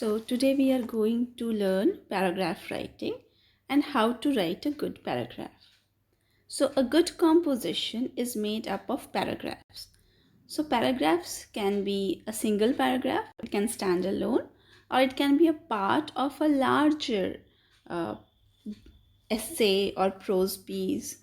So today we are going to learn paragraph writing and how to write a good paragraph. So a good composition is made up of paragraphs. So paragraphs can be a single paragraph, it can stand alone, or it can be a part of a larger uh, essay or prose piece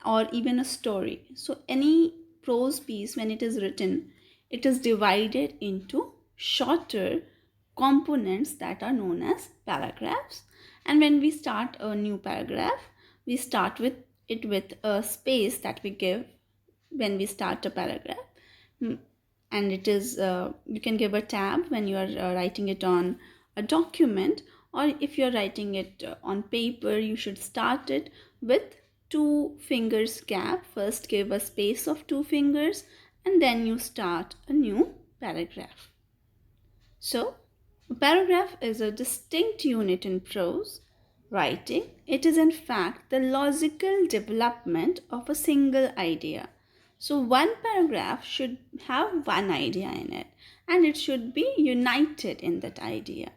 or even a story. So any prose piece, when it is written, it is divided into shorter components that are known as paragraphs. And when we start a new paragraph, we start with it with a space that we give when we start a paragraph. And it is you can give a tab when you are writing it on a document, or if you're writing it on paper, you should start it with two fingers gap. First give a space of two fingers and then you start a new paragraph. So a paragraph is a distinct unit in prose writing. It is in fact the logical development of a single idea. So one paragraph should have one idea in it and it should be united in that idea.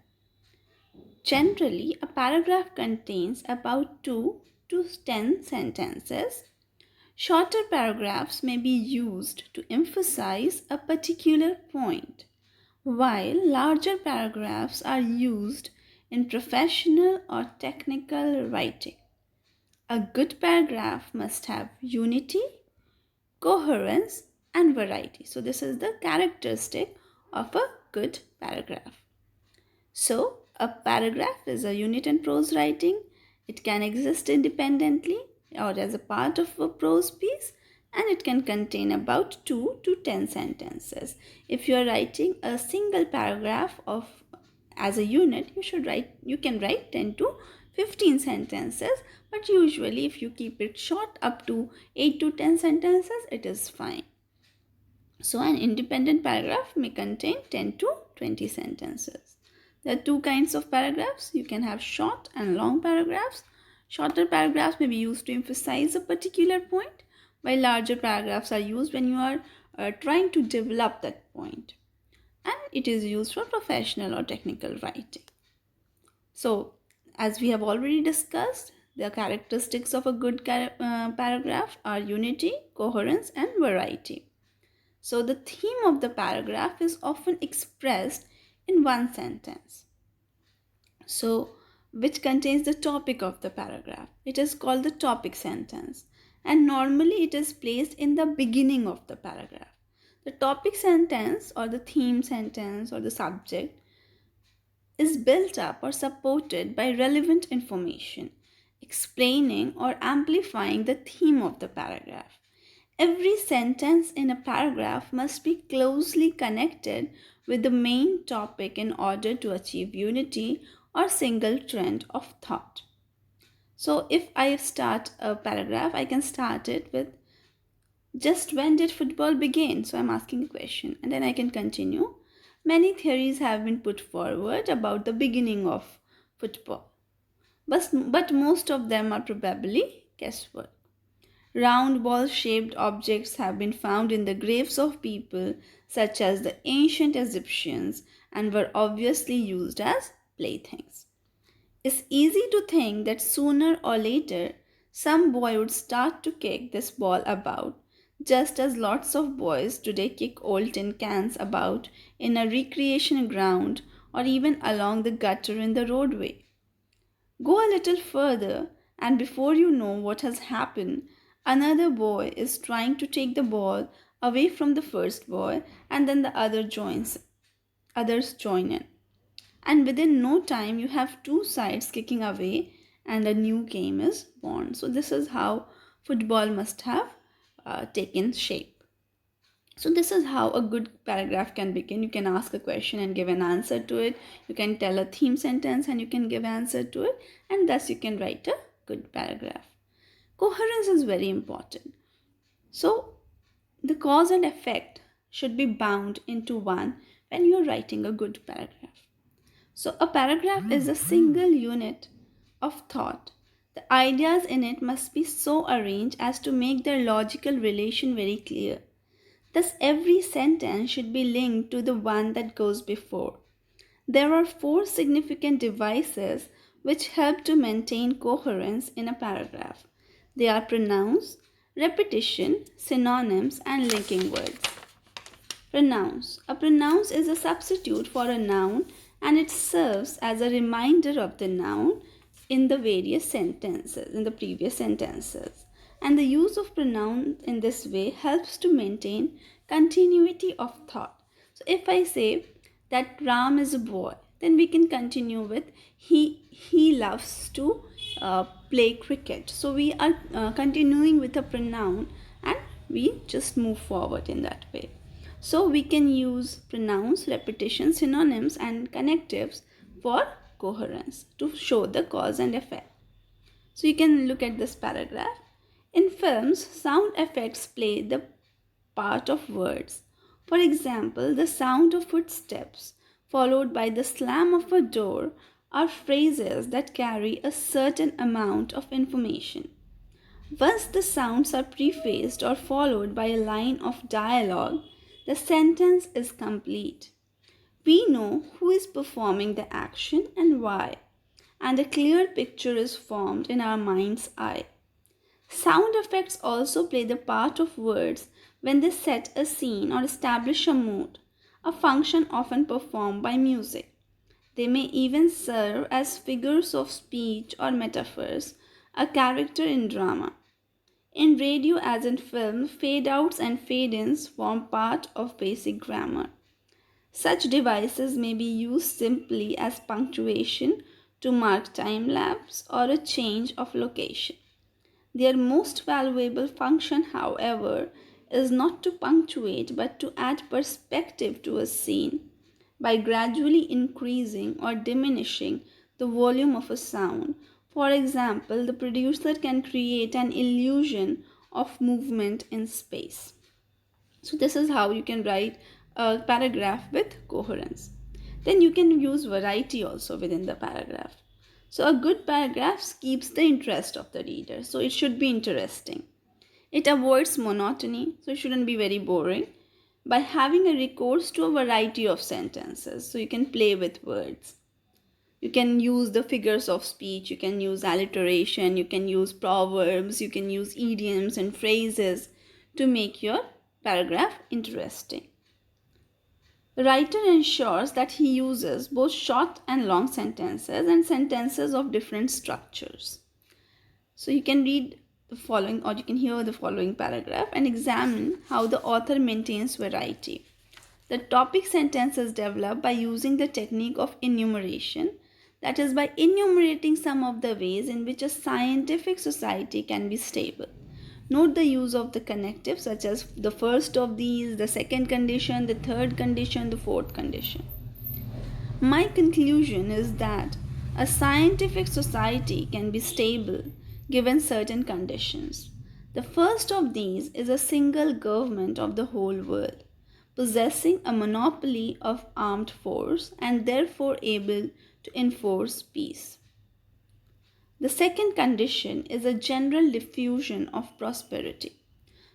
Generally, a paragraph contains about 2 to 10 sentences. Shorter paragraphs may be used to emphasize a particular point, while larger paragraphs are used in professional or technical writing. A good paragraph must have unity, coherence, and variety. So, this is the characteristic of a good paragraph. So, a paragraph is a unit in prose writing. It can exist independently or as a part of a prose piece, and it can contain about 2 to 10 sentences. If you are writing a single paragraph of as a unit, you can write 10 to 15 sentences, but usually if you keep it short up to 8 to 10 sentences, it is fine. So an independent paragraph may contain 10 to 20 sentences. There are two kinds of paragraphs. You can have short and long paragraphs. Shorter paragraphs may be used to emphasize a particular point, while larger paragraphs are used when you are trying to develop that point. And it is used for professional or technical writing. So, as we have already discussed, the characteristics of a good paragraph are unity, coherence, and variety. So, the theme of the paragraph is often expressed in one sentence. So, which contains the topic of the paragraph. It is called the topic sentence, and normally it is placed in the beginning of the paragraph. The topic sentence or the theme sentence or the subject is built up or supported by relevant information, explaining or amplifying the theme of the paragraph. Every sentence in a paragraph must be closely connected with the main topic in order to achieve unity or single trend of thought. So, if I start a paragraph, I can start it with just when did football begin? So, I'm asking a question and then I can continue. Many theories have been put forward about the beginning of football, but most of them are probably guesswork. Round ball shaped objects have been found in the graves of people such as the ancient Egyptians and were obviously used as playthings. It's easy to think that sooner or later some boy would start to kick this ball about, just as lots of boys today kick old tin cans about in a recreation ground or even along the gutter in the roadway. Go a little further, and before you know what has happened, another boy is trying to take the ball away from the first boy, and then the others join in. And within no time, you have two sides kicking away, and a new game is born. So, this is how football must have taken shape. So, this is how a good paragraph can begin. You can ask a question and give an answer to it. You can tell a theme sentence and you can give answer to it, and thus you can write a good paragraph. Coherence is very important. So, the cause and effect should be bound into one when you are writing a good paragraph. So, a paragraph is a single unit of thought. The ideas in it must be so arranged as to make their logical relation very clear. Thus, every sentence should be linked to the one that goes before. There are four significant devices which help to maintain coherence in a paragraph. They are pronouns, repetition, synonyms, and linking words. Pronouns. A pronoun is a substitute for a noun and it serves as a reminder of the noun in the various sentences, in the previous sentences. And the use of pronoun in this way helps to maintain continuity of thought. So if I say that Ram is a boy, then we can continue with he loves to play cricket. So we are continuing with a pronoun and we just move forward in that way. So we can use pronouns, repetition, synonyms, and connectives for coherence to show the cause and effect. So you can look at this paragraph. In films, sound effects play the part of words. For example, the sound of footsteps followed by the slam of a door are phrases that carry a certain amount of information. Once the sounds are prefaced or followed by a line of dialogue, the sentence is complete. We know who is performing the action and why, and a clear picture is formed in our mind's eye. Sound effects also play the part of words when they set a scene or establish a mood, a function often performed by music. They may even serve as figures of speech or metaphors, a character in drama. In radio, as in film, fade outs and fade ins form part of basic grammar. Such devices may be used simply as punctuation to mark time lapse or a change of location. Their most valuable function, however, is not to punctuate but to add perspective to a scene by gradually increasing or diminishing the volume of a sound. For example, the producer can create an illusion of movement in space. So, this is how you can write a paragraph with coherence. Then you can use variety also within the paragraph. So, a good paragraph keeps the interest of the reader. So, it should be interesting. It avoids monotony, so it shouldn't be very boring, by having a recourse to a variety of sentences. So, you can play with words. You can use the figures of speech, you can use alliteration, you can use proverbs, you can use idioms and phrases to make your paragraph interesting. The writer ensures that he uses both short and long sentences and sentences of different structures. So you can read the following or you can hear the following paragraph and examine how the author maintains variety. The topic sentence is developed by using the technique of enumeration, that is, by enumerating some of the ways in which a scientific society can be stable. Note the use of the connectives, such as the first of these, the second condition, the third condition, the fourth condition. My conclusion is that a scientific society can be stable given certain conditions. The first of these is a single government of the whole world, possessing a monopoly of armed force and therefore able to enforce peace. The second condition is a general diffusion of prosperity,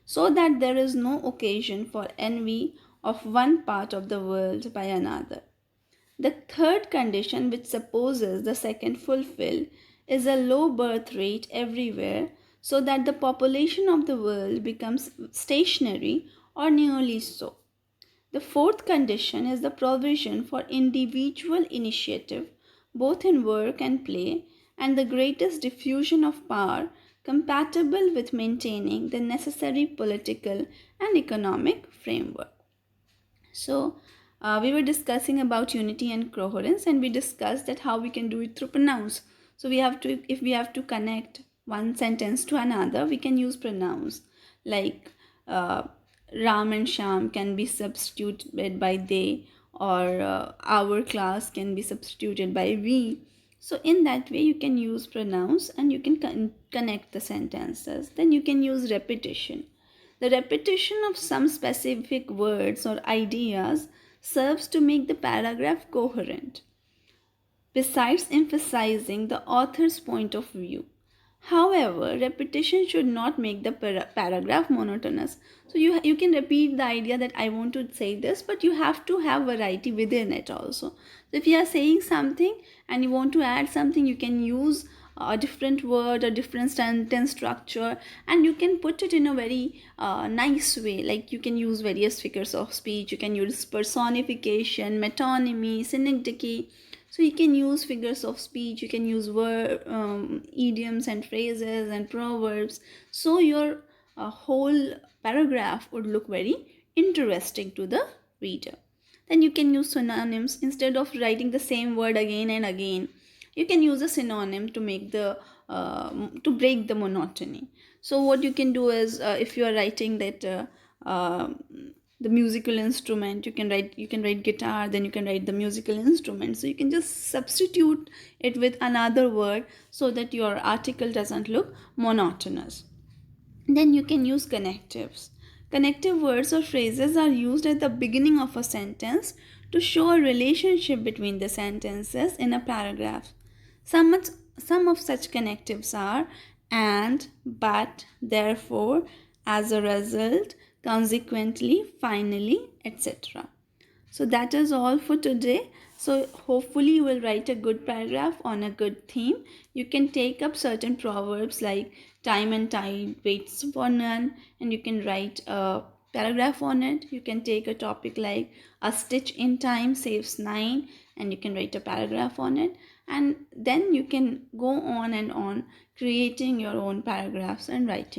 so that there is no occasion for envy of one part of the world by another. The third condition, which supposes the second fulfilled, is a low birth rate everywhere, so that the population of the world becomes stationary or nearly so. The fourth condition is the provision for individual initiative, both in work and play, and the greatest diffusion of power compatible with maintaining the necessary political and economic framework. So, we were discussing about unity and coherence, and we discussed that how we can do it through pronouns. So, we have to, if we have to connect one sentence to another, we can use pronouns like Ram and Sham can be substituted by they, or our class can be substituted by we. So, in that way, you can use pronouns and you can connect the sentences. Then you can use repetition. The repetition of some specific words or ideas serves to make the paragraph coherent. Besides emphasizing the author's point of view, However, repetition should not make the paragraph monotonous. So you can repeat the idea that I want to say this, but you have to have variety within it also. So if you are saying something and you want to add something, you can use a different word, a different sentence structure, and you can put it in a very nice way. Like you can use various figures of speech, you can use personification, metonymy, synecdoche. So you can use figures of speech, you can use idioms and phrases and proverbs. So your whole paragraph would look very interesting to the reader. Then you can use synonyms instead of writing the same word again and again. You can use a synonym to make the to break the monotony. So what you can do is, if you are writing that uh, the musical instrument, you can write guitar, then you can write the musical instrument. So you can just substitute it with another word so that your article doesn't look monotonous. Then you can use connectives. Connective words or phrases are used at the beginning of a sentence to show a relationship between the sentences in a paragraph. Some, some of such connectives are and, but, therefore, as a result, consequently, finally, etc. So that is all for today. So hopefully you will write a good paragraph on a good theme. You can take up certain proverbs like time and tide waits for none, and you can write a paragraph on it. You can take a topic like a stitch in time saves nine, and you can write a paragraph on it. And then you can go on and on creating your own paragraphs and writing.